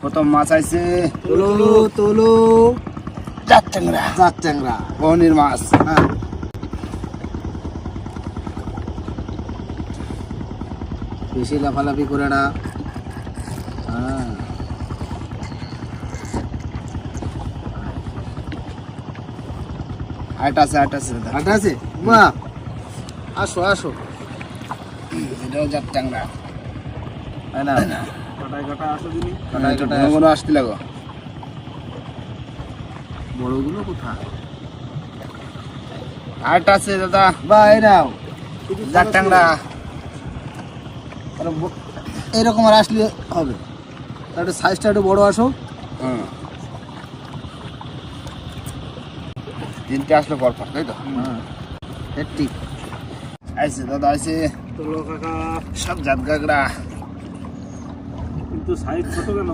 প্রথম মাছ আইছে তোলো তোলো জাত ট্যাংরা জাত ট্যাংরা বহনির মাছ। হ্যাঁ বেশি লাফালাফি করে না। হ্যাঁ হাইট আছে দাদা। আটা আছে বাহ আসো আসো এটাও জাত ট্যাংরা। তাই না কাটায় কাটায় আসো দিনি কাটায় কাটায় কোনো আসতে লাগো। বড়গুলো কোথায় হাইট আছে দাদা। বা এই নাও জাত ট্যাংরা। এইরকম আর আসলে হবে একটু সাইজটা একটু বড় আসো। হুম তিনটে আসলো পরপর তাই তো। হ্যাঁ ঠিক আইছে দাদা আইছে তোলো কাকা সব জাত কাঁকড়া। কিন্তু সাইজ ছোট কেন